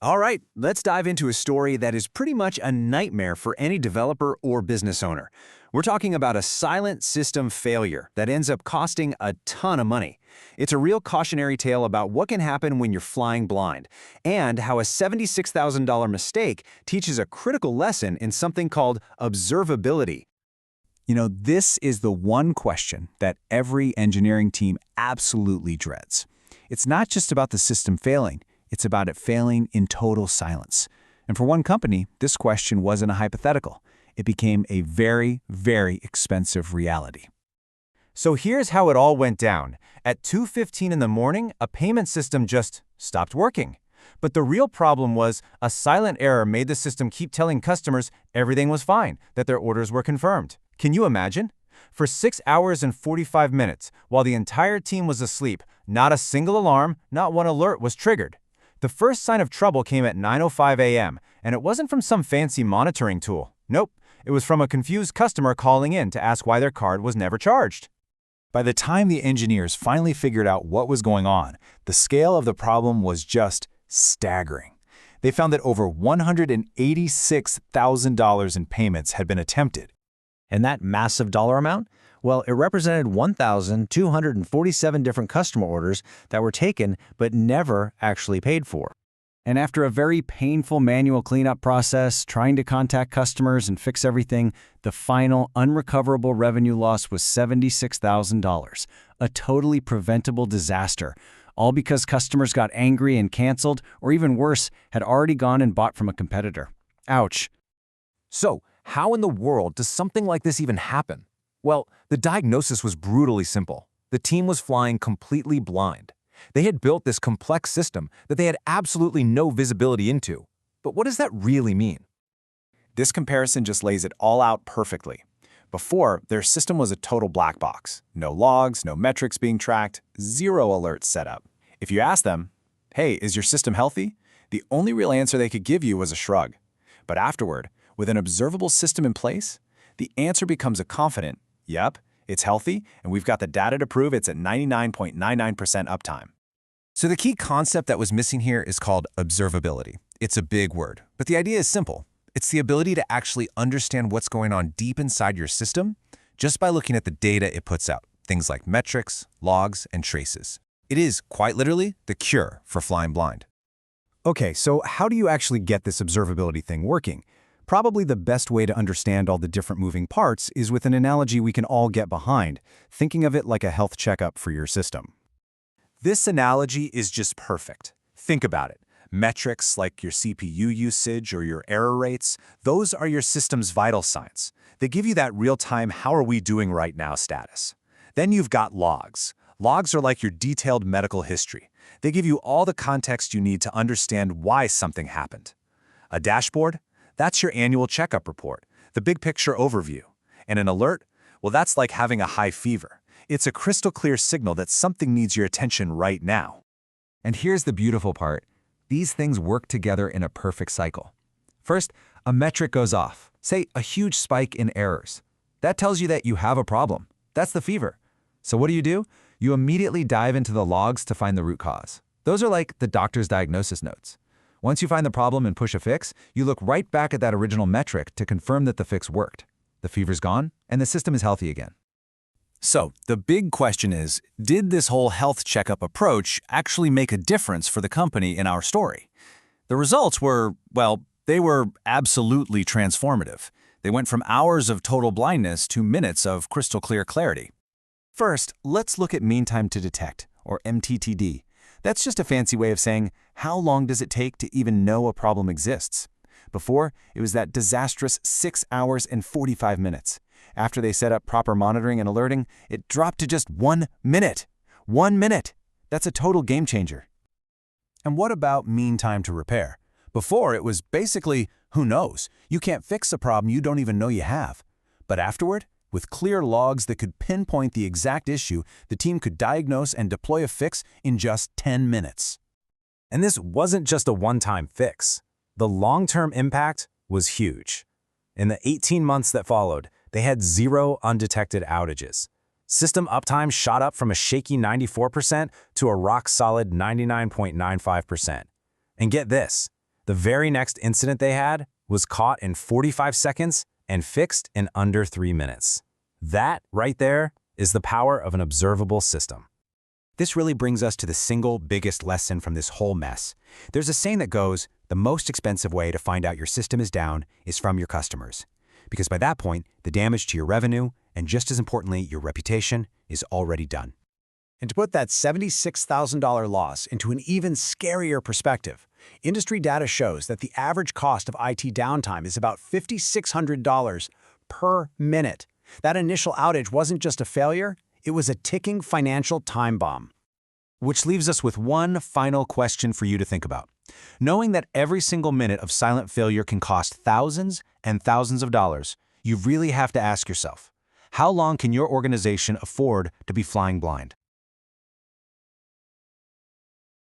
All right, let's dive into a story that is pretty much a nightmare for any developer or business owner. We're talking about a silent system failure that ends up costing a ton of money. It's a real cautionary tale about what can happen when you're flying blind, and how a $76,000 mistake teaches a critical lesson in something called observability. This is the one question that every engineering team absolutely dreads. It's not just about the system failing. It's about it failing in total silence. And for one company, this question wasn't a hypothetical. It became a very, very expensive reality. So here's how it all went down. At 2:15 in the morning, a payment system just stopped working. But the real problem was a silent error made the system keep telling customers everything was fine, that their orders were confirmed. Can you imagine? For 6 hours and 45 minutes, while the entire team was asleep, not a single alarm, not one alert was triggered. The first sign of trouble came at 9:05 a.m., and it wasn't from some fancy monitoring tool. Nope, it was from a confused customer calling in to ask why their card was never charged. By the time the engineers finally figured out what was going on, the scale of the problem was just staggering. They found that over $186,000 in payments had been attempted. And that massive dollar amount? Well, it represented 1,247 different customer orders that were taken but never actually paid for. And after a very painful manual cleanup process, trying to contact customers and fix everything, the final unrecoverable revenue loss was $76,000, a totally preventable disaster, all because customers got angry and canceled, or even worse, had already gone and bought from a competitor. Ouch. So, how in the world does something like this even happen? Well, the diagnosis was brutally simple. The team was flying completely blind. They had built this complex system that they had absolutely no visibility into. But what does that really mean? This comparison just lays it all out perfectly. Before, their system was a total black box. No logs, no metrics being tracked, zero alerts set up. If you asked them, "Hey, is your system healthy?" the only real answer they could give you was a shrug. But afterward, with an observable system in place, the answer becomes a confident, "Yep, it's healthy, and we've got the data to prove it's at 99.99% uptime." So the key concept that was missing here is called observability. It's a big word, but the idea is simple. It's the ability to actually understand what's going on deep inside your system just by looking at the data it puts out, things like metrics, logs, and traces. It is, quite literally, the cure for flying blind. Okay, so how do you actually get this observability thing working? Probably the best way to understand all the different moving parts is with an analogy we can all get behind, thinking of it like a health checkup for your system. This analogy is just perfect. Think about it. Metrics like your CPU usage or your error rates, those are your system's vital signs. They give you that real-time "how are we doing right now" status. Then you've got logs. Logs are like your detailed medical history. They give you all the context you need to understand why something happened. A dashboard? That's your annual checkup report, the big picture overview. And an alert? Well, that's like having a high fever. It's a crystal clear signal that something needs your attention right now. And here's the beautiful part. These things work together in a perfect cycle. First, a metric goes off, say a huge spike in errors. That tells you that you have a problem. That's the fever. So what do? You immediately dive into the logs to find the root cause. Those are like the doctor's diagnosis notes. Once you find the problem and push a fix, you look right back at that original metric to confirm that the fix worked. The fever's gone, and the system is healthy again. So, the big question is, did this whole health checkup approach actually make a difference for the company in our story? The results were, well, they were absolutely transformative. They went from hours of total blindness to minutes of crystal clear clarity. First, let's look at mean time to detect, or MTTD. That's just a fancy way of saying, how long does it take to even know a problem exists? Before, it was that disastrous 6 hours and 45 minutes. After they set up proper monitoring and alerting, it dropped to just 1 minute. 1 minute! That's a total game changer. And what about mean time to repair? Before, it was basically, who knows? You can't fix a problem you don't even know you have. But afterward, with clear logs that could pinpoint the exact issue, the team could diagnose and deploy a fix in just 10 minutes. And this wasn't just a one-time fix. The long-term impact was huge. In the 18 months that followed, they had 0 undetected outages. System uptime shot up from a shaky 94% to a rock-solid 99.95%. And get this, The very next incident they had was caught in 45 seconds and fixed in under 3 minutes. That, right there, is the power of an observable system. This really brings us to the single biggest lesson from this whole mess. There's a saying that goes, the most expensive way to find out your system is down is from your customers. Because by that point, the damage to your revenue, and just as importantly, your reputation, is already done. And to put that $76,000 loss into an even scarier perspective, industry data shows that the average cost of IT downtime is about $5,600 per minute. That initial outage wasn't just a failure, it was a ticking financial time bomb. Which leaves us with one final question for you to think about. Knowing that every single minute of silent failure can cost thousands and thousands of dollars, you really have to ask yourself, how long can your organization afford to be flying blind?